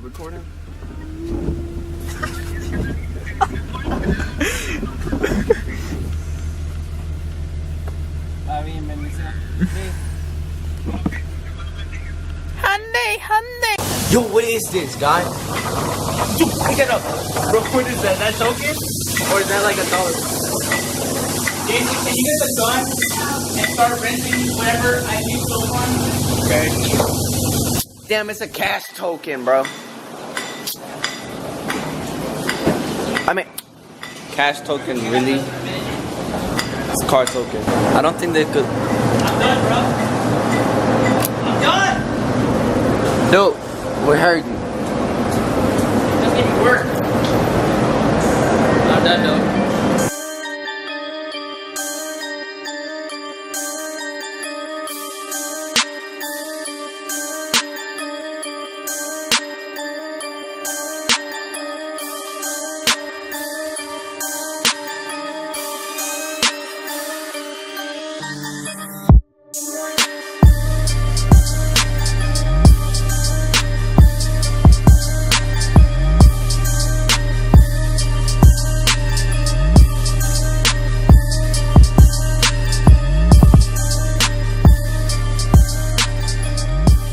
recording? Hyundai. Yo, what is this, guy? Yo, pick it up. Bro, what is that? That token? Or is that like $1? Jason, can you get the gun and start renting whatever I need so far? Okay. Damn, it's a cash token, bro. I mean, cash token, really? It's a car token. I don't think they could. I'm done, bro. I'm done! No, we're hurting. Just give me work. I'm done, though.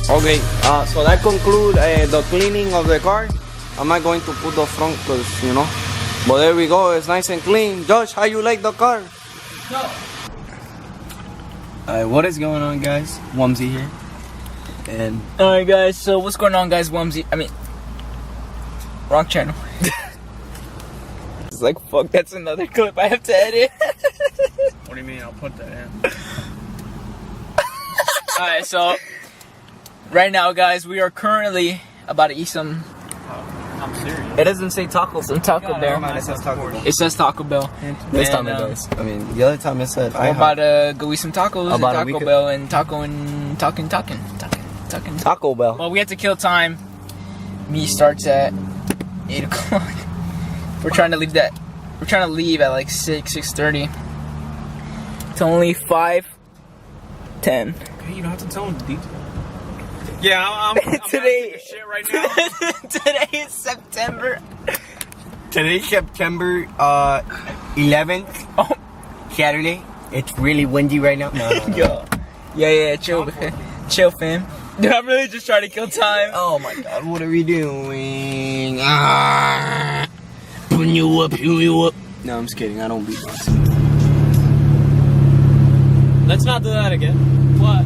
Okay, so that concludes the cleaning of the car. I'm not going to put the front because, you know. But there we go, it's nice and clean. Josh, how you like the car? No. What is going on, guys? Wumsy here. And Alright guys, so what's going on, guys? Wumsy, wrong channel. It's like, fuck, that's another clip I have to edit. What do you mean? I'll put that in. Alright, so right now, guys, we are currently about to eat some. I'm serious. It doesn't say taco, some Taco Bell. it says Taco Bell. It says Taco Bell. This And, time it does. I mean, the other time it said We're about to go eat some tacos About a at week Taco ago. Bell and talking. Taco Bell. Well, we have to kill time. Meet starts at 8 o'clock. We're trying to leave at like 6:30. It's only 5:10. Hey, you don't have to tell them the details. Yeah, I'm Today- taking a shit right now. Today is September. Today's September 11th. Oh. Saturday. It's really windy right now. No. Yo. Yeah, chill, man. Chill, fam. Dude, I'm really just trying to kill time. Oh my god, what are we doing? Putting you up. No, I'm just kidding. I don't beatbox. Let's not do that again. What?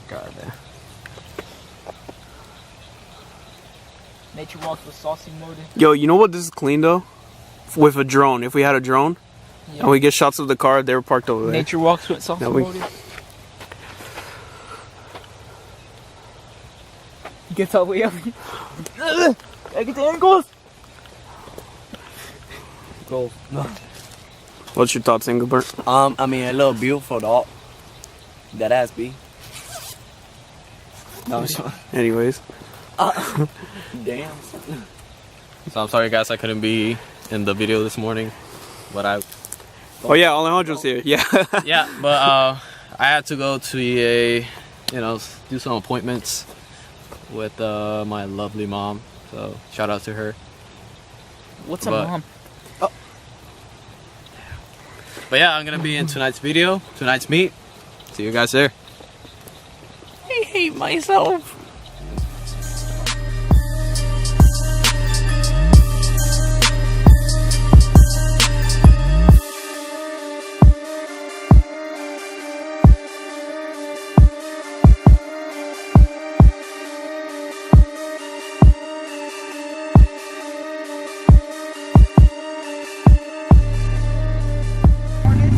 God, man. Nature walks with Saucy Motive. Yo, you know what this is clean though? With a drone. If we had a drone and we get shots of the car, they were parked over there. Nature walks with Saucy That we- Motive. He gets all the way up. I get the angles. Go. No. What's your thoughts, Engelbert? I mean, a little beautiful dog. That ass be. No, I'm sorry. Anyways. Damn. So I'm sorry guys I couldn't be in the video this morning, but Oh yeah, Alejandro's here. Yeah. but I had to go to EA, do some appointments with my lovely mom. So shout out to her. What's a But- mom? But yeah, I'm gonna be in tonight's video, tonight's meet. See you guys there. I hate myself.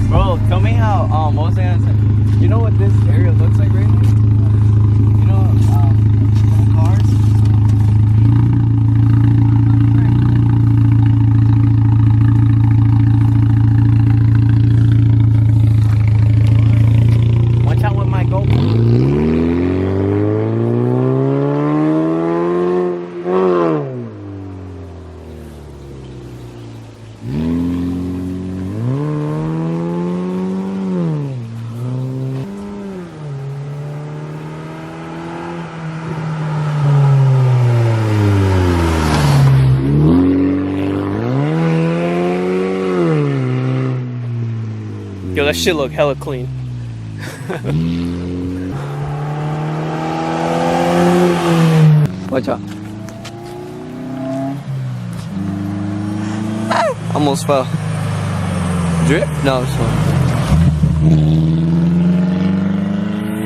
Bro, tell me how, what was I gonna say? You know what this area looks like right here? You know, cars? Watch out with my GoPro. Bro, Yo, that shit look hella clean. Watch out. Almost fell. Drip? No, it's fine.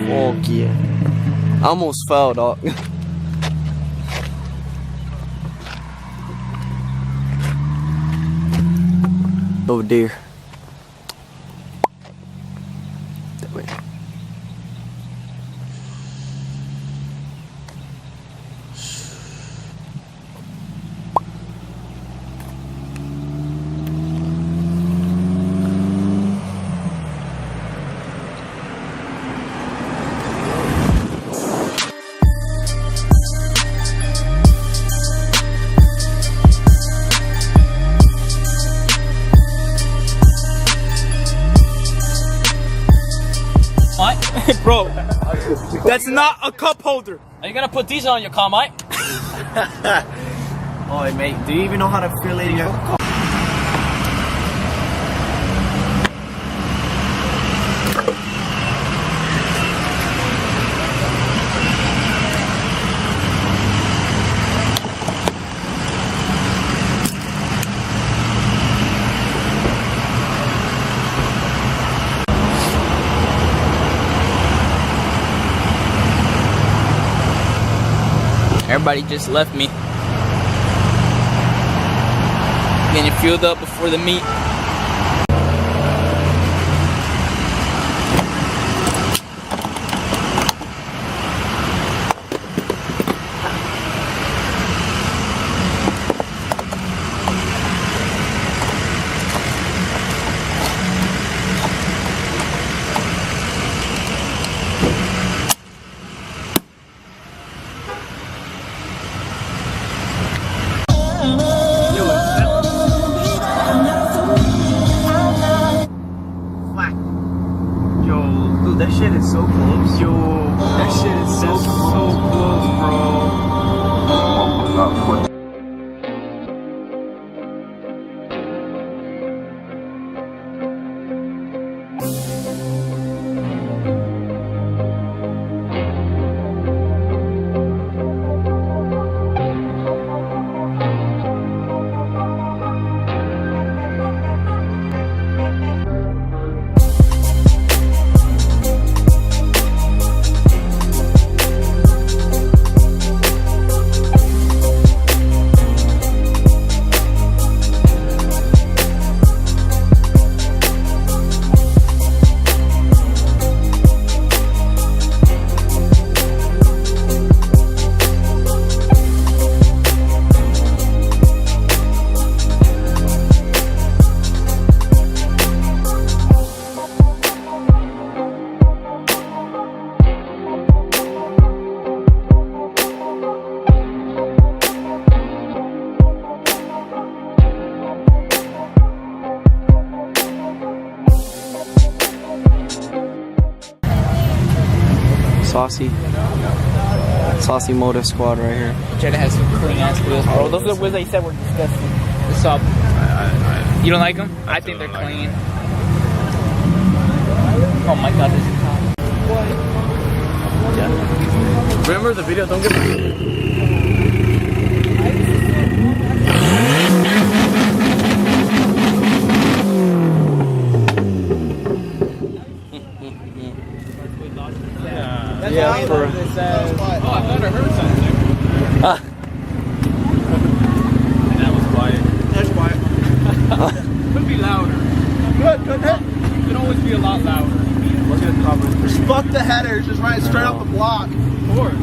Fuck yeah. I almost fell, dog. Oh dear. That way. Bro, that's not a cup holder. Are you gonna put these on your car, mate? Oh, mate, do you even know how to fill in your car? Everybody just left me. Getting fueled up before the meet. That shit is so close. Yo, that shit is so close, bro. Saucy Motive squad right here. Jetta has some clean ass wheels, bro. Those are the wheels that you said were disgusting. What's up? You don't like them? I think they're clean. Oh my god, this is hot. Yeah. Remember the video? Don't get. Yeah, for Oh, I thought I heard something. And that was quiet. That's quiet. Could be louder. Good, good. Could always be a lot louder. Just fuck the headers, just ride straight up the block. Of course.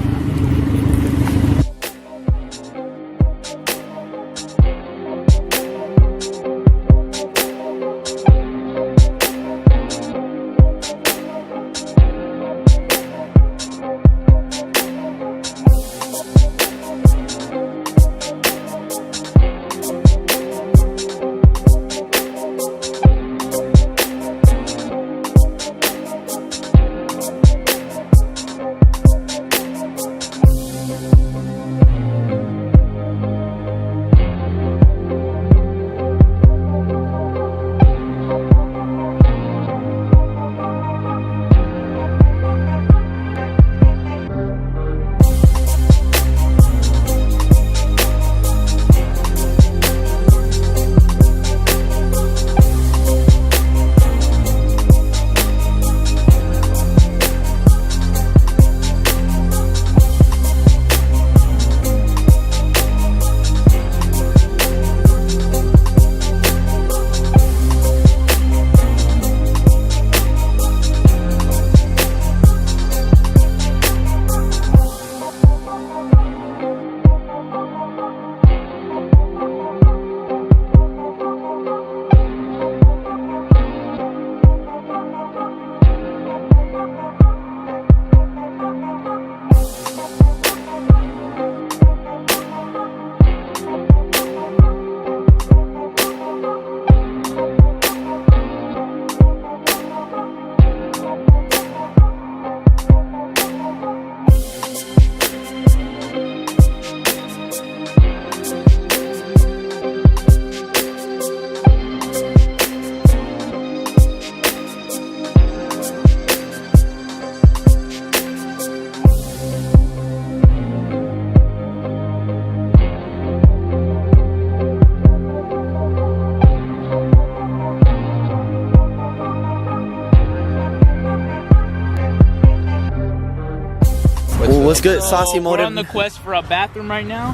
What's good, Saucy We're Motive? on the quest for a bathroom right now.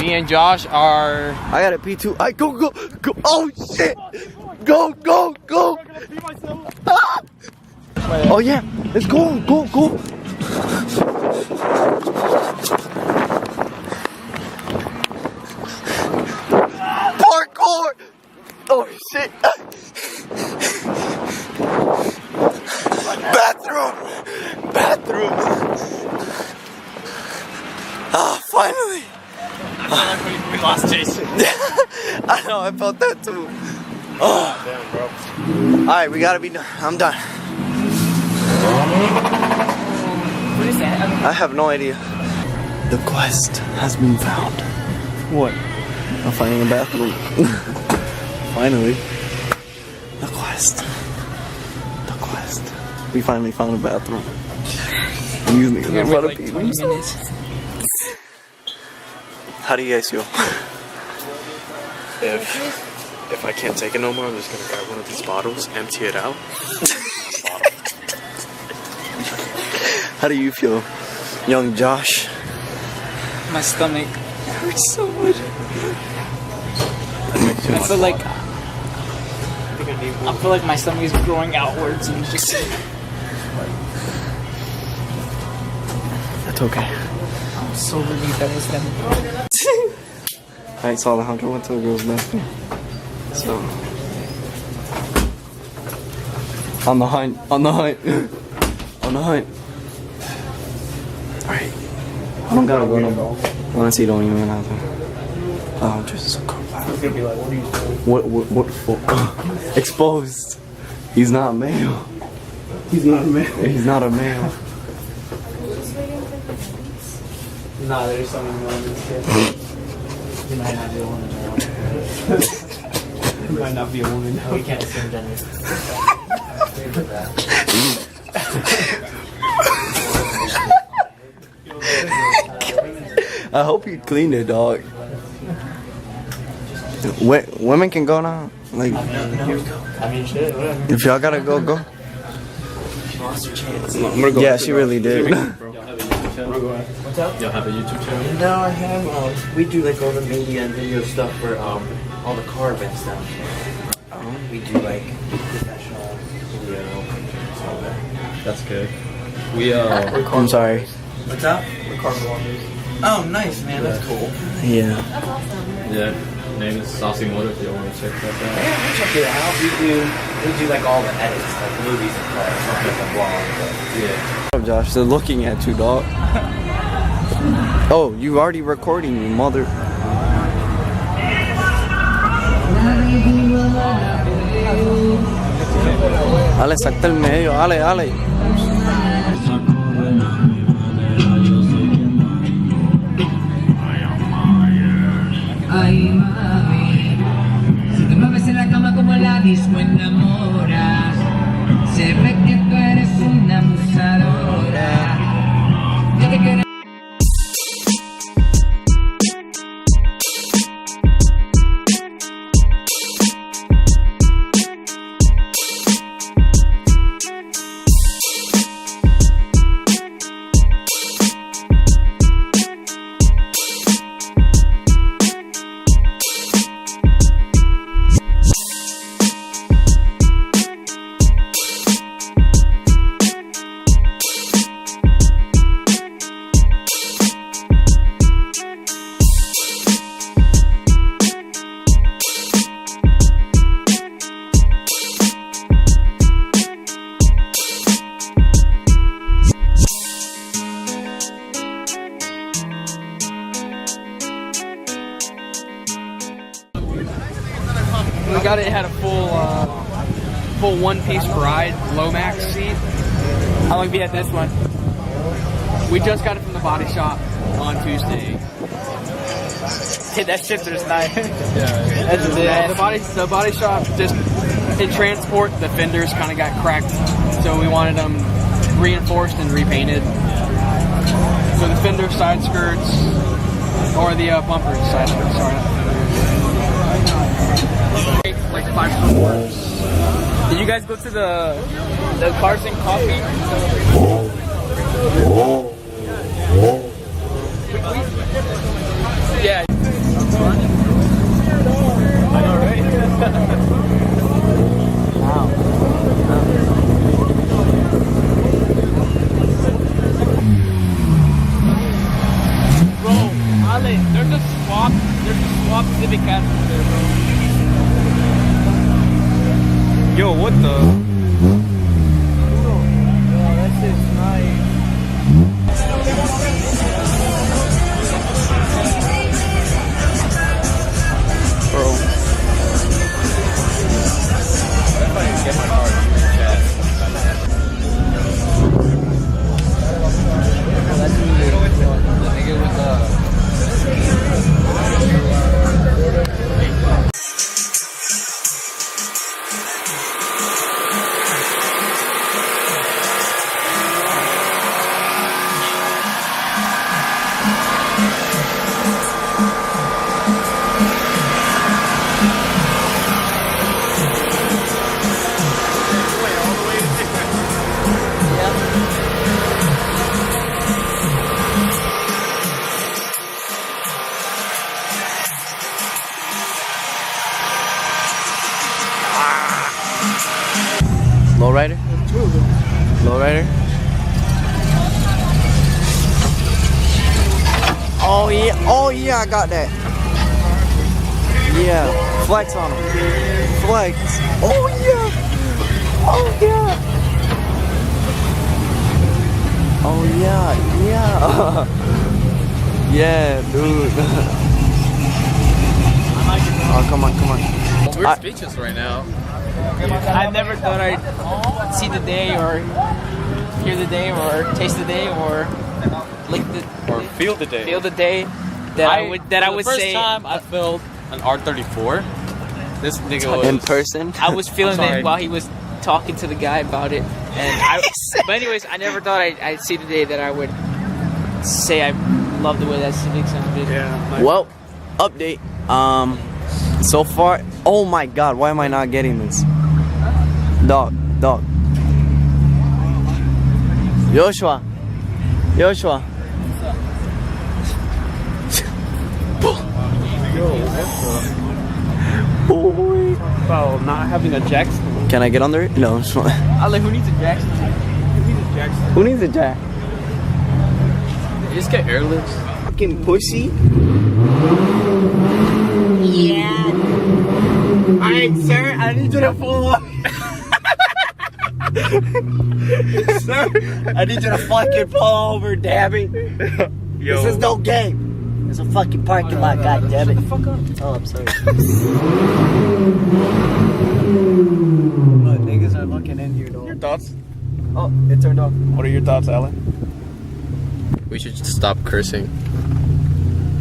Me and Josh are. I got a P2. I go. Oh shit! Go. Ah! Oh yeah, let's go. Parkour! Oh shit! Bathroom. Ah, finally. I feel like we lost Jason. I know, I felt that too. Oh, damn, bro. Alright, we gotta be done. I'm done. What is that? I have no idea. The quest has been found. What? I'm finding a bathroom. Finally. The quest. We finally found a bathroom. These niggas are about to pee. 20 minutes. How do you guys feel? If I can't take it no more, I'm just gonna grab one of these bottles, empty it out. How do you feel, young Josh? My stomach hurts so much. I feel like my stomach is growing outwards and just. That's okay. I'm so relieved that was them. Alright, so Alejandro went to a girl's bathroom. So on the hunt. Alright. I don't gotta go no more. Honestly, don't even have to. Oh, just a girl bathroom. Gonna be like, what are you doing? What for? Exposed. He's not male. He's not a man. He's not a male. Nah, there's someone wrong with this kid. He might not be a woman. He might not be a woman. No, we can't assume gender. I hope you cleaned it, dog. Women can go now. Like, I mean, shit, whatever. if y'all gotta go. She lost her chance. I'm gonna go. Yeah, she really did. Y'all have a YouTube channel? No, I have. We do like all the media and video stuff for all the car events stuff. We do like professional video pictures, all that. That's good. We I'm sorry. What's up? We're car vloggers. Oh, nice, man. That's cool. Yeah. yeah. Name is Saucy Motive. If you want to check that out. Yeah, we'll check it out. We do like all the edits, like movies and cars, not like a vlog. But Yeah. Oh, Josh, they're looking at you, dog. Oh, you already recording, you mother. Ale, salta el medio, ale. Ay, mami, si te mueves en la cama como la disco enamoras, se ve que tú eres una abusadora. Yo te quiero. We got it. It had a full one-piece ride, low max seat. How long have you had this one? We just got it from the body shop on Tuesday. Hit that shifter's nice. Yeah, the body shop just in transport. The fenders kind of got cracked, so we wanted them reinforced and repainted. So the fender side skirts, or the bumper side skirts. Sorry. Like 5 $4. Did you guys go to the Carson Coffee? Yo, what the? That shit's nice. Bro. Lowrider? Lowrider? Oh yeah, I got that. Yeah, flex on him. Flex. Oh yeah. Oh yeah. Oh yeah, yeah. Yeah, dude. Oh, come on. We're speechless right now. I never thought I'd see the day or hear the day or taste the day or lick the Or feel the day. feel the day that I would For the say. first time I felt an R34. This nigga was In person? I was feeling sorry. it while he was talking to the guy about it, but anyways, I never thought I'd see the day that I would say I love the way that Civic sounded. Yeah. Well, update. So far, oh my god, why am I not getting this? Dog. Joshua. Boy. About not having a jack stand. Can I get under it? No. Ale, who needs a Jackson? Who needs a jack? just get airlifts. Fucking pussy. Yeah. Alright, sir, I need you to pull up. Sir, I need you to fucking pull over, damn it. Yo. This is no game. It's a fucking parking lot, goddammit. Shut the fuck up. Oh, I'm sorry. Look, niggas are looking in here, though. Your thoughts? Oh, it turned off. What are your thoughts, Alan? We should stop cursing.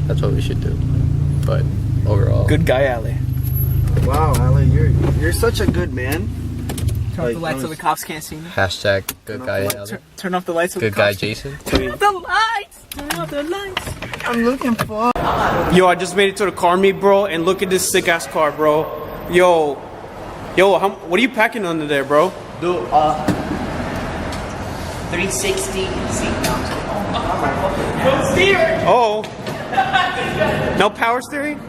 That's what we should do. But overall, Good guy, Ali. Wow, Ali, you're such a good man. Turn off the lights so the cops can't see me. hashtag good guy. Turn off the lights so Good the guy, cops Jason. Turn off the lights! Turn off the lights! I'm looking for. Yo, I just made it to the car meet, bro, and look at this sick ass car, bro. Yo, what are you packing under there, bro? Dude, 360 seat mounts. Oh, no power steering?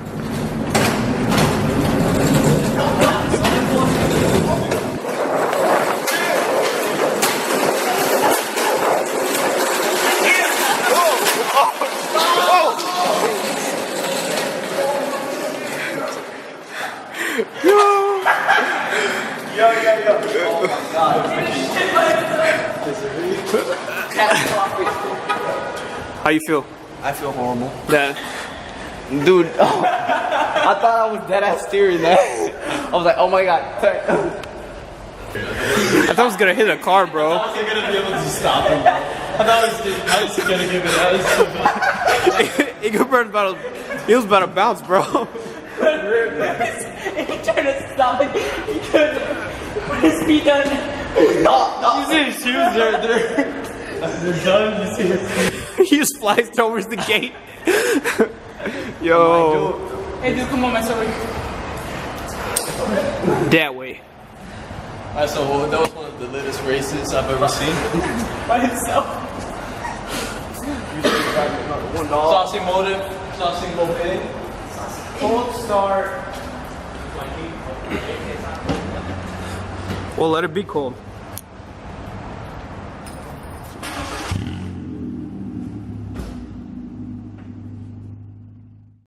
How you feel? I feel horrible. That Dude, I thought I was dead ass steering that. I was like, oh my god. I thought I was gonna hit a car, bro. I wasn't gonna be able to stop him. I was gonna give it out. He was about to bounce, bro. He tried to stop it. He couldn't put his feet down. You see his shoes? They're done. You see his feet? He just flies towards the gate. Yo, Hey, dude, come on, man. Sorry. that way. Alright, so that was one of the latest races I've ever seen. By himself. Saucy Motive, Saucy Motive. Cold start. Well, let it be cold.